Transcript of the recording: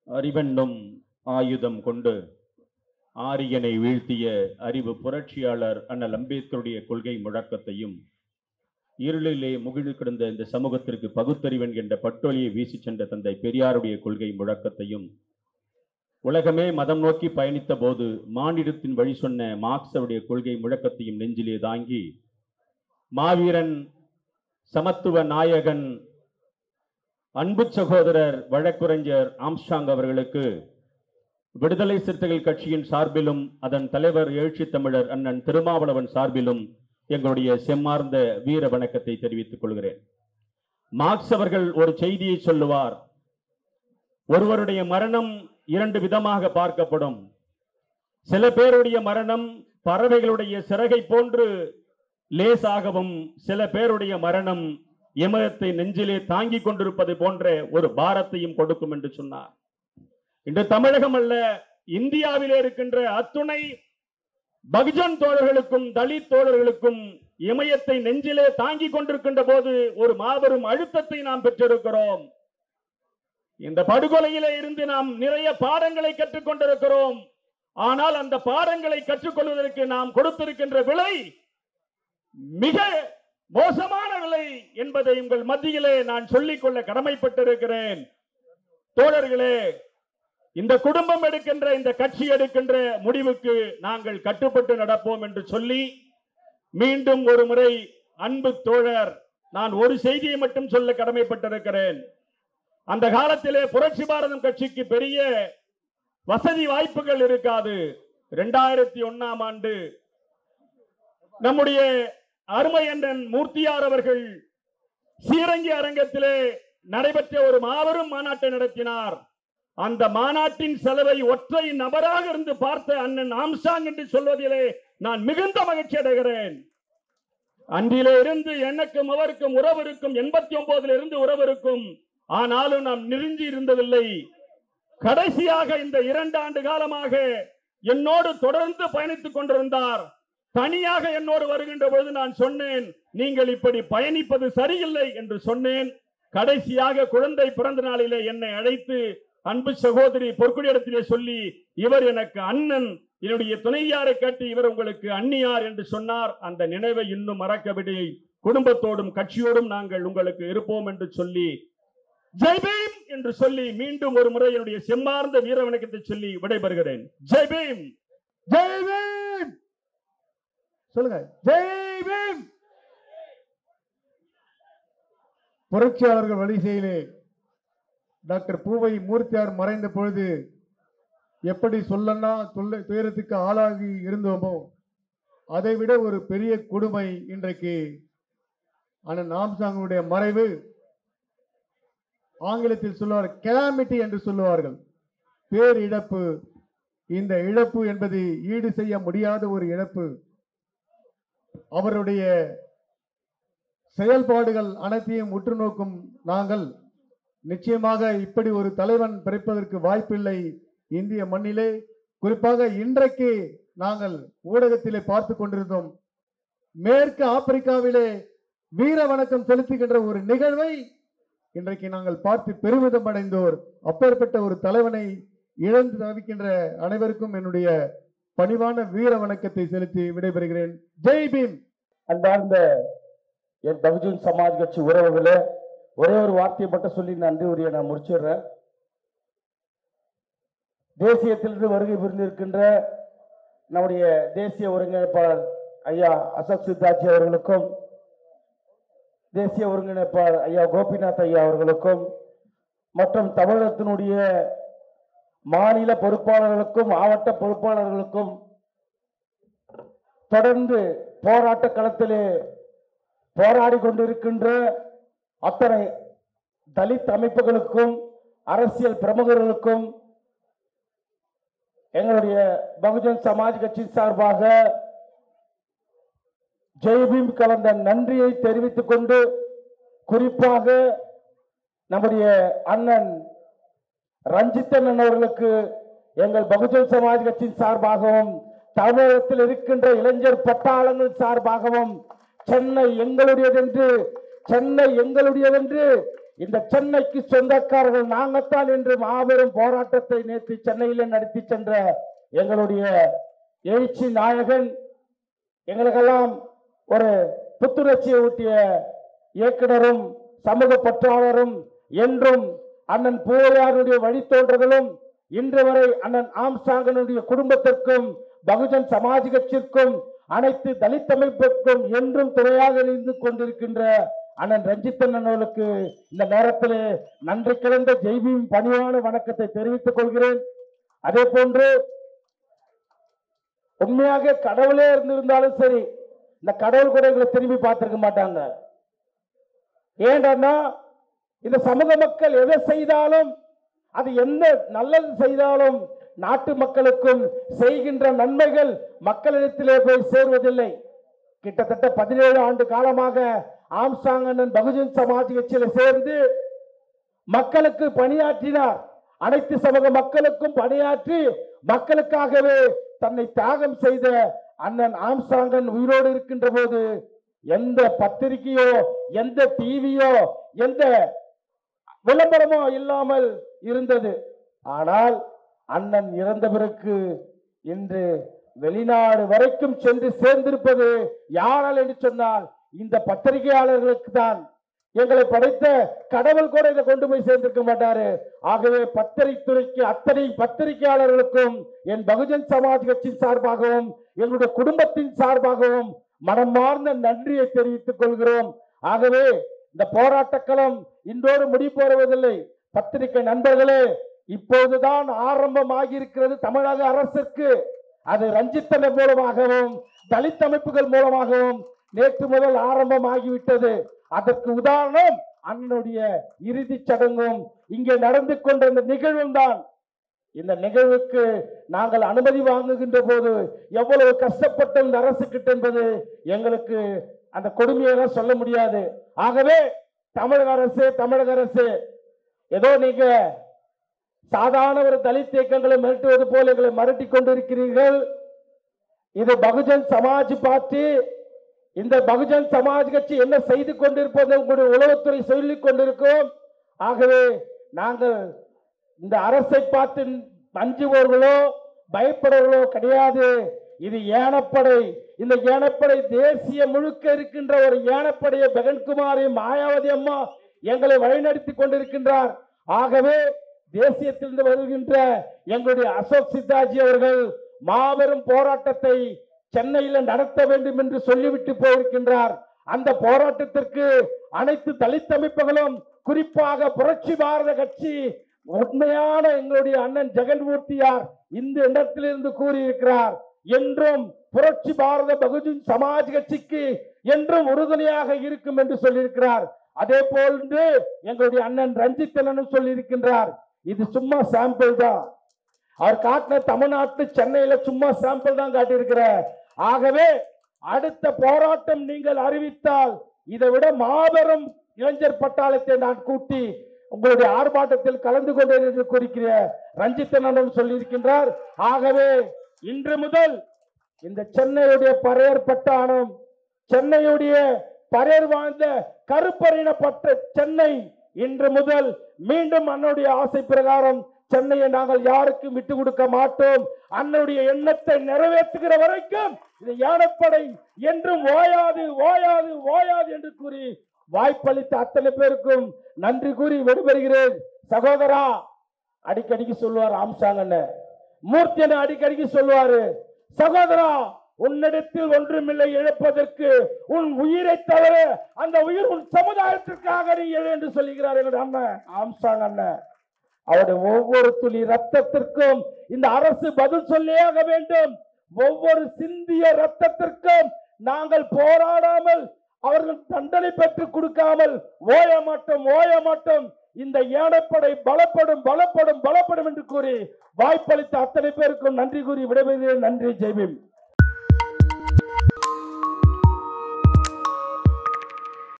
அறிவென்னும் ஆயுதம் கொண்டு ஆரியனை வீழ்த்திய அறிவு புரட்சியாளர் அண்ணல் அம்பேத்கருடைய கொள்கை முழக்கத்தையும், இருளிலே முகிழ்ந்து கிடந்த இந்த சமூகத்திற்கு பகுத்தறிவன் என்ற பட்டொலியை வீசி சென்ற தந்தை பெரியாருடைய கொள்கை முழக்கத்தையும், உலகமே மதம் நோக்கி பயணித்த போது மானிடத்தின் வழி சொன்ன மார்க்ஸுடைய கொள்கை முழக்கத்தையும் நெஞ்சிலே தாங்கி, மாவீரன், சமத்துவ நாயகன், அன்பு சகோதரர் வழக்குரைஞர் ஆம்ஸ்ட்ராங் அவர்களுக்கு விடுதலை சிறுத்தைகள் கட்சியின் சார்பிலும் அதன் தலைவர் எழுச்சி தமிழர் அண்ணன் திருமாவளவன் சார்பிலும் எங்களுடைய செம்மார்ந்த வீர வணக்கத்தை தெரிவித்துக் கொள்கிறேன். மார்க்ஸ் அவர்கள் ஒரு செய்தியை சொல்லுவார். ஒருவருடைய மரணம் இரண்டு விதமாக பார்க்கப்படும். சில பேருடைய மரணம் பறவைகளுடைய சிறகை போன்று லேசாகவும், சில பேருடைய மரணம் எமகத்தை நெஞ்சிலே தாங்கிக் கொண்டிருப்பது போன்ற ஒரு பாரத்தையும் கொடுக்கும் என்று சொன்னார். இன்று தமிழகம் அல்ல, இந்தியாவிலே இருக்கின்ற அத்துணை பகுஜன் தோழர்களுக்கும் தலித் தோழர்களுக்கும் இமயத்தை நெஞ்சிலே தாங்கிக் கொண்டிருக்கின்ற போது ஒரு மாபெரும் அழுத்தத்தை நாம் பெற்றிருக்கிறோம். இந்த படுகொலையிலே இருந்து நாம் நிறைய பாடங்களை கற்றுக் கொண்டிருக்கிறோம். ஆனால் அந்த பாடங்களை கற்றுக்கொள்வதற்கு நாம் கொடுத்திருக்கின்ற விலை மிக மோசமான விலை என்பதை உங்கள் மத்தியிலே நான் சொல்லிக்கொள்ள கடமைப்பட்டிருக்கிறேன். தோழர்களே, இந்த குடும்பம் எடுக்கின்ற, இந்த கட்சி எடுக்கின்ற முடிவுக்கு நாங்கள் கட்டுப்பட்டு நடப்போம் என்று சொல்லி, மீண்டும் ஒரு முறை அன்பு தோழர், நான் ஒரு செய்தியை மட்டும் சொல்ல கடமைப்பட்டிருக்கிறேன். அந்த காலத்திலே புரட்சி பாரதம் கட்சிக்கு பெரிய வசதி வாய்ப்புகள் இருக்காது. 2001ஆம் ஆண்டு நம்முடைய அருமை அண்ணன் மூர்த்தியார் அவர்கள் சீரங்கி அரங்கத்திலே நடைபெற்ற ஒரு மாபெரும் மாநாட்டை நடத்தினார். அந்த மாநாட்டின் செலவை ஒற்றை நபராக இருந்து பார்த்த அண்ணன் ஆம்ஸ்ட்ராங் என்று சொல்வதிலே நான் மிகுந்த மகிழ்ச்சி அடைகிறேன். அன்றிலே இருந்து எனக்கும் அவருக்கும் உறவு இருக்கும், 89 இருந்து உறவு இருக்கும். ஆனாலும் நாம் நெருங்கி இருந்ததில்லை. கடைசியாக இந்த 2 ஆண்டு காலமாக என்னோடு தொடர்ந்து பயணித்துக் கொண்டிருந்தார். தனியாக என்னோடு வருகின்ற பொழுது நான் சொன்னேன், நீங்கள் இப்படி பயணிப்பது சரியில்லை என்று சொன்னேன். கடைசியாக குழந்தை பிறந்த நாளிலே என்னை அழைத்து அன்பு சகோதரி பொற்குடியிடத்திலே சொல்லி, இவர் எனக்கு அண்ணன், என்னுடைய துணையாரை கேட்டு இவர் உங்களுக்கு அண்ணியார் என்று சொன்னார். அந்த நினைவை இன்னும் மறக்கவில்லை. குடும்பத்தோடும் கட்சியோடும் நாங்கள் உங்களுக்கு இருப்போம் என்று சொல்லி, ஜெய் பீம் என்று சொல்லி மீண்டும் ஒரு முறை என்னுடைய செம்மார்ந்த வீர வணக்கத்தை சொல்லி விடைபெறுகிறேன். ஜெய் பீம், ஜெய் பீம் சொல்லுங்க. ஜெய் பீம். புரட்சியாளர்கள் வரிசையிலே டாக்டர் பூவை மூர்த்தியார் மறைந்த பொழுது எப்படி சொல்லன்னா துயரத்துக்கு ஆளாகி இருந்தோமோ, அதைவிட ஒரு பெரிய கொடுமை இன்றைக்கு அண்ணன் ஆம்ஸ்ட்ராங்குடைய மறைவு. ஆங்கிலத்தில் சொல்லுவார் கெலாமிட்டி என்று சொல்லுவார்கள், பேரிழப்பு. இந்த இழப்பு என்பது ஈடு செய்ய முடியாத ஒரு இழப்பு. அவருடைய செயல்பாடுகள் அனைத்தையும் உற்று நோக்கும் நாங்கள் நிச்சயமாக இப்படி ஒரு தலைவன் பிறப்பதற்கு வாய்ப்பில்லை இந்திய மண்ணிலே. குறிப்பாக இன்றைக்கு நாங்கள் ஊடகத்திலே பார்த்து கொண்டிருந்தோம், மேற்கு ஆப்பிரிக்காவிலே வீர வணக்கம் செலுத்துகின்ற ஒரு நிகழ்வை இன்றைக்கு நாங்கள் பார்த்து பெருமிதம் அடைந்தோர். அப்பேற்பட்ட ஒரு தலைவனை இழந்து தவிக்கின்ற அனைவருக்கும் என்னுடைய பணிவான வீர வணக்கத்தை செலுத்தி விடைபெறுகிறேன். ஜெய் பீம். அன்பார்ந்த என் பகுஜன் சமாஜ் கட்சி உறவுகளே, ஒரே ஒரு வார்த்தையை மட்டும் சொல்லி நன்றி உரையை நான் முடிச்சிடுறேன். தேசியத்திலிருந்து வருகை புரிந்திருக்கின்ற நம்முடைய தேசிய ஒருங்கிணைப்பாளர் ஐயா அசோக் சித்தார்த்தி அவர்களுக்கும், தேசிய ஒருங்கிணைப்பாளர் ஐயா கோபிநாத் ஐயா அவர்களுக்கும், மற்றும் தமிழகத்தினுடைய மாநில பொறுப்பாளர்களுக்கும் மாவட்ட பொறுப்பாளர்களுக்கும், தொடர்ந்து போராட்ட களத்திலே போராடி கொண்டிருக்கின்ற அத்தனை தலித் அமைப்புகளுக்கும் அரசியல் பிரமுகர்களுக்கும் எங்களுடைய பகுஜன் சமாஜ் கட்சி சார்பாக ஜெய்பீம் கலந்த நன்றியை தெரிவித்துக் கொண்டு, குறிப்பாக நம்முடைய அண்ணன் ரஞ்சித்தன் அவர்களுக்கு எங்கள் பகுஜன் சமாஜ் கட்சியின் சார்பாகவும் தமிழகத்தில் இருக்கின்ற இளைஞர் பட்டாளங்கள் சார்பாகவும் சென்னை எங்களுடையதென்று இந்த சென்னைக்கு சொந்தக்காரர்கள் நாங்கத்தான் என்று மாபெரும் போராட்டத்தை நேற்று சென்னையில் நடத்தி சென்ற எங்களுடைய எழுச்சி நாயகன், எங்களுக்கெல்லாம் ஒரு புத்துணர்ச்சியை ஊட்டிய இயக்குனரும் சமூக பற்றாளரும் என்றும் அண்ணன் பூவையாருடைய வழித்தோன்றலும் இன்று வரை அண்ணன் ஆம்ஸ்ட்ராங்கனுடைய குடும்பத்திற்கும் பகுஜன் சமாஜ் கட்சிக்கும் அனைத்து தலித் அமைப்புக்கும் என்றும் துணையாக இருந்து கொண்டிருக்கின்ற அண்ணன் ரஞ்சித்தன் அவர்களுக்கு இந்த நேரத்தில் நன்றி கலந்த ஜெய்பீம் பணிவான வணக்கத்தை தெரிவித்துக் கொள்கிறேன். அதே போன்று உண்மையாக கடவுளே இருந்திருந்தாலும் சரி, இந்த கடவுள் கூட எங்களை திரும்பி பார்த்திருக்க மாட்டாங்க. ஏன்னா இந்த சமூக மக்கள் எதை செய்தாலும், அது எந்த நல்லது செய்தாலும் நாட்டு மக்களுக்கும் செய்கின்ற நன்மைகள் மக்களிடத்திலே போய் சேருவதில்லை. கிட்டத்தட்ட 17 ஆண்டு காலமாக ஆம்ஸ்ட்ராங் அண்ணன் பகுஜன் சமாஜ் கட்சியில் சேர்ந்து மக்களுக்கு பணியாற்றினார். அனைத்து சமூக மக்களுக்கும் பணியாற்றி மக்களுக்காகவே தன்னை தியாகம் செய்த அண்ணன் ஆம்ஸ்ட்ராங்கன் உயிரோடு இருக்கின்ற போது எந்த பத்திரிகையோ எந்த டிவியோ எந்த விளம்பரமோ இல்லாமல் இருந்தது. ஆனால் அண்ணன் இறந்த பிறகு இன்று வெளிநாடு வரைக்கும் சென்று சேர்ந்திருப்பது யாரால் என்று சொன்னால் இந்த பத்திரிகையாளர்களுக்கு தான். எங்களை படைத்த கடவுள் கூட இதை கொண்டு போய் சேர்ந்திருக்க மாட்டாரு. ஆகவே பத்திரிகைத்துறைக்கு அத்தனை பத்திரிகையாளர்களுக்கும் என் பகுஜன் சமாஜ் கட்சியின் சார்பாகவும் எங்களுடைய குடும்பத்தின் சார்பாகவும் மனமார்ந்த நன்றியை தெரிவித்துக் கொள்கிறோம். ஆகவே இந்த போராட்ட களம் இன்றோடு முடிப்போறுவதில்லை. பத்திரிகை நண்பர்களே, இப்போதுதான் ஆரம்பமாகி இருக்கிறது தமிழக அரசுக்கு. அது ரஞ்சித்தன் மூலமாகவும் தலித் அமைப்புகள் மூலமாகவும் நேற்று முதல் ஆரம்பமாகிவிட்டது. அதற்கு உதாரணம் அண்ணனுடைய இறுதி சடங்கும் இங்கே நடந்து கொண்ட இந்த நிகழ்வும் தான். இந்த நிகழ்வுக்கு நாங்கள் அனுமதி வாங்குகின்ற போது எவ்வளவு கஷ்டப்பட்ட இந்த அரசு கிட்ட என்பது எங்களுக்கு அந்த கொடுமையெல்லாம் சொல்ல முடியாது. ஆகவே தமிழக அரசு ஏதோ நீங்க சாதாரண ஒரு தலித் இயக்கங்களை மிரட்டுவது போல எங்களை மிரட்டி கொண்டிருக்கிறீர்கள். இது பகுஜன் சமாஜ் பார்ட்டி. இந்த பகுஜன் சமாஜ் கட்சி என்ன செய்து கொண்டிருப்பது உங்களுடைய உளவுத்துறை சொல்லிக் கொண்டிருக்கும். ஆகவே நாங்கள் இந்த அரசை பார்த்து அஞ்சுவோர்களோ பயப்படுவர்களோ கிடையாது. இது ஏனப்படை. இந்த ஏனப்படை தேசிய முழுக்க இருக்கின்ற ஒரு ஏனப்படையை பெகன்குமாரி மாயாவதி அம்மா எங்களை வழிநடத்தி கொண்டிருக்கின்றார். ஆகவே தேசியத்திலிருந்து வருகின்ற எங்களுடைய அசோக் சித்தாஜி அவர்கள் மாபெரும் போராட்டத்தை சென்னையில் நடத்த வேண்டும் என்று சொல்லிவிட்டு போயிருக்கின்றார். அந்த போராட்டத்திற்கு அனைத்து தலித் அமைப்புகளும் குறிப்பாக புரட்சி பாரத கட்சி உண்மையான எங்களுடைய அண்ணன் ஜெகன்மூர்த்தியார் இந்த இடத்திலிருந்து கூறியிருக்கிறார். என்றும் புரட்சி பாரத பகுஜன் சமாஜ் கட்சிக்கு என்றும் உறுதுணையாக இருக்கும் என்று சொல்லியிருக்கிறார். அதே போன்று எங்களுடைய அண்ணன் ரஞ்சித்தனும் சொல்லியிருக்கின்றார். இது சும்மா சாம்பிள் தான். அவர் காட்டின தமிழ்நாட்டு சென்னையில சும்மா சாம்பிள் தான் காட்டியிருக்கிறார். ஆகவே அடுத்த போராட்டம் நீங்கள் அறிவித்தால் இதை விட மாபெரும் இளைஞர் பட்டாளத்தை நான் கூட்டி உங்களுடைய ஆர்ப்பாட்டத்தில் கலந்து கொண்டேன் என்று கூறிக்கிற ரஞ்சித்தனும் சொல்லியிருக்கின்றார். ஆகவே இன்று முதல் இந்த சென்னையுடைய பறையர் பட்டாளம், சென்னையுடைய பறையர் வாழ்ந்த கருப்பறினப்பட்ட சென்னை இன்று முதல் மீண்டும் அண்ணனுடைய ஆசை பிரகாரம் சென்னையை நாங்கள் யாருக்கும் விட்டு கொடுக்க மாட்டோம். அண்ணனுடைய எண்ணத்தை நிறைவேற்றுகிற வரைக்கும் இது யானைப்படை என்றும் ஓயாது ஓயாது ஓயாது என்று கூறி வாய்ப்பளித்த அத்தனை பேருக்கும் நன்றி கூறி விடைபெறுகிறேன். சகோதரா, அடிக்கடிக்கு சொல்லுவார் ஆம்ஸ்ட்ராங் அண்ணன், மூர்த்தி அண்ணன் அடிக்கடிக்கு சொல்லுவாரு, சகோதரா உன்னிடத்தில் ஒன்றுமில்லை இழப்பதற்கு, உன் உயிரை தவிர அந்த உயிர் உன் சமுதாயத்திற்காக நீ எழு என்று சொல்லுகிறார் எங்களுடைய அண்ணன் ஆம்ஸ்ட்ராங் அண்ணன். அவருடைய ஒவ்வொரு துளி ரத்தத்திற்கும் இந்த அரசு பதில் சொல்லியாக வேண்டும். ஒவ்வொரு சிந்திய ரத்தத்திற்கும் நாங்கள் போராடாமல் அவர்கள் தண்டனை பெற்றுக் கொடுக்காமல் ஓய மாட்டோம். இந்த ஏனைப்படை பலப்படும் பலப்படும் பலப்படும் என்று கூறி வாய்ப்பளித்த அத்தனை பேருக்கும் நன்றி கூறி விடைபெறுகிறேன். நன்றி. ஜெய்பீம்.